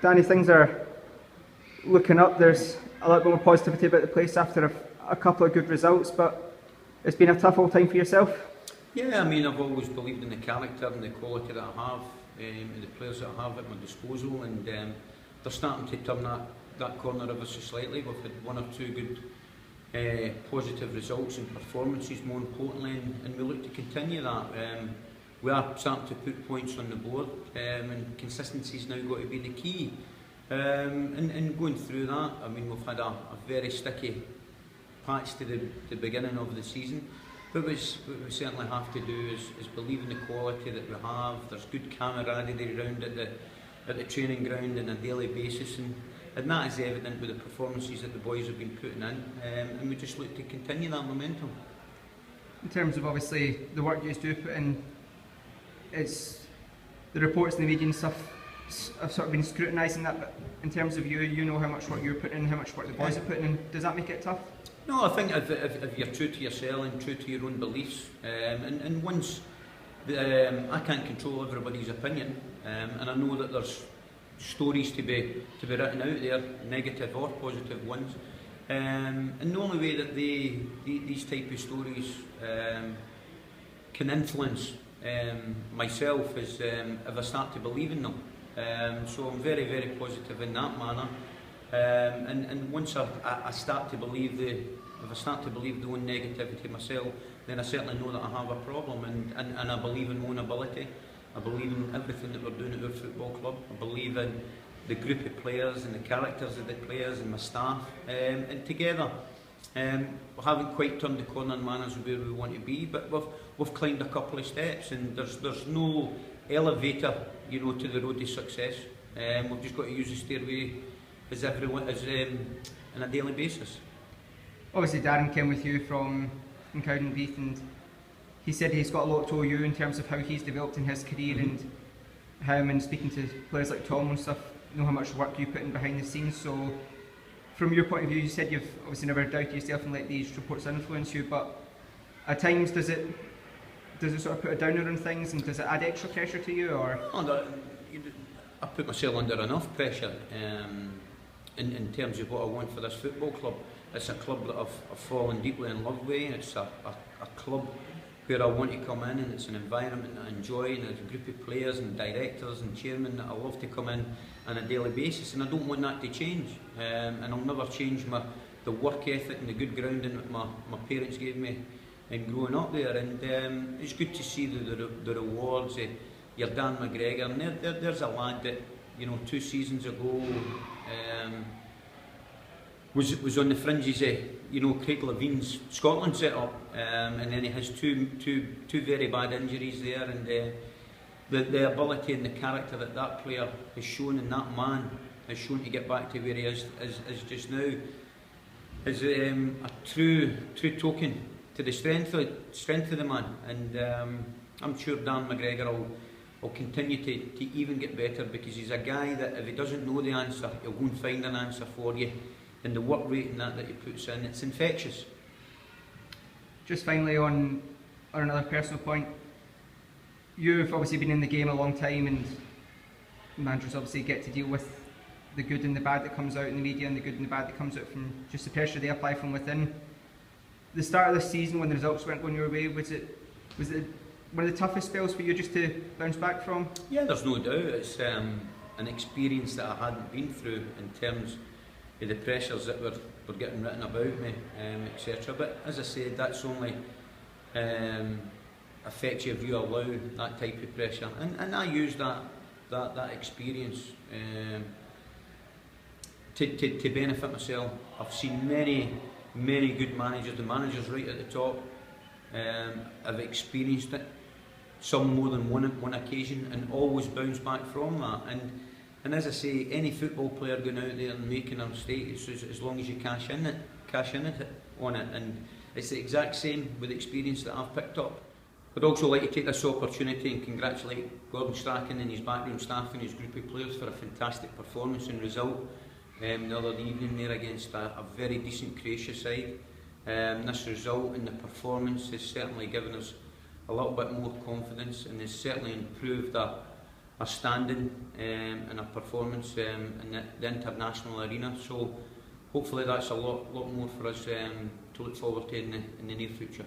Danny, things are looking up. There's a lot more positivity about the place after a couple of good results, but it's been a tough old time for yourself. Yeah, I mean, I've always believed in the character and the quality that I have, and the players that I have at my disposal, and they're starting to turn that corner ever so slightly. We've had one or two good positive results and performances, more importantly, and we look to continue that. We are starting to put points on the board, and consistency's now got to be the key. And going through that, I mean, we've had a very sticky patch to the beginning of the season, but what we certainly have to do is believe in the quality that we have. There's good camaraderie around at the training ground on a daily basis, and that is evident with the performances that the boys have been putting in, and we just look to continue that momentum. In terms of obviously the work you do put in, it's the reports in the media and stuff have sort of been scrutinising that, but in terms of you know how much work you're putting in, how much work the boys are putting in, does that make it tough? No, I think if you're true to yourself and true to your own beliefs, and once I can't control everybody's opinion, and I know that there's stories to be written out there, negative or positive ones, and the only way that these type of stories can influence myself is if I start to believe in them. So I'm very, very positive in that manner, and once I start to believe if I start to believe the own negativity myself, then I certainly know that I have a problem, and I believe in my own ability. I believe in everything that we're doing at our football club. I believe in the group of players and the characters of the players and my staff, and together we haven't quite turned the corner in manners where we want to be, but we've climbed a couple of steps, and there's no elevator, you know, to the road to success. We've just got to use the stairway as on a daily basis. Obviously Darren came with you from Cowdenbeath, and he said he's got a lot to owe you in terms of how he's developed in his career, and him, and speaking to players like Tom and stuff, know how much work you put in behind the scenes. So from your point of view, you said you've obviously never doubted yourself and let these reports influence you, but at times does it sort of put a downer on things, and does it add extra pressure to you, or? Oh, no, I put myself under enough pressure in terms of what I want for this football club. It's a club that I've fallen deeply in love with. It's a club where I want to come in, and it's an environment that I enjoy, and there's a group of players and directors and chairmen that I love to come in on a daily basis, and I don't want that to change, and I'll never change the work ethic and the good grounding that my parents gave me in growing up there, and it's good to see the rewards. Your Dan McGregor, and there's a lad that, you know, 2 seasons ago was on the fringes of, you know, Craig Levine's Scotland setup, and then he has two very bad injuries there, and the ability and the character that player has shown, and that man has shown to get back to where he is just now, is a true token to the strength of the man, and I'm sure Dan McGregor will continue to even get better, because he's a guy that if he doesn't know the answer, he'll go and find an answer for you. And the work rate and that he puts in, it's infectious. Just finally, on another personal point, you've obviously been in the game a long time, and managers obviously get to deal with the good and the bad that comes out in the media, and the good and the bad that comes out from just the pressure they apply from within. The start of this season, when the results weren't going your way, was it one of the toughest spells for you just to bounce back from? Yeah, there's no doubt. It's an experience that I hadn't been through in terms of the pressures that were getting written about me, etc. But as I said, that's only affects you if you allow that type of pressure. And I use that experience to benefit myself. I've seen many good managers, the managers right at the top, have experienced it, some more than one occasion, and always bounce back from that. And as I say, any football player going out there and making a mistake, as long as you cash in on it, and it's the exact same with the experience that I've picked up. I'd also like to take this opportunity and congratulate Gordon Strachan and his backroom staff and his group of players for a fantastic performance and result the other evening there against a very decent Croatia side. This result and the performance has certainly given us a little bit more confidence, and has certainly improved our standing and our performance in the international arena. So hopefully that's a lot more for us to look forward to in the near future.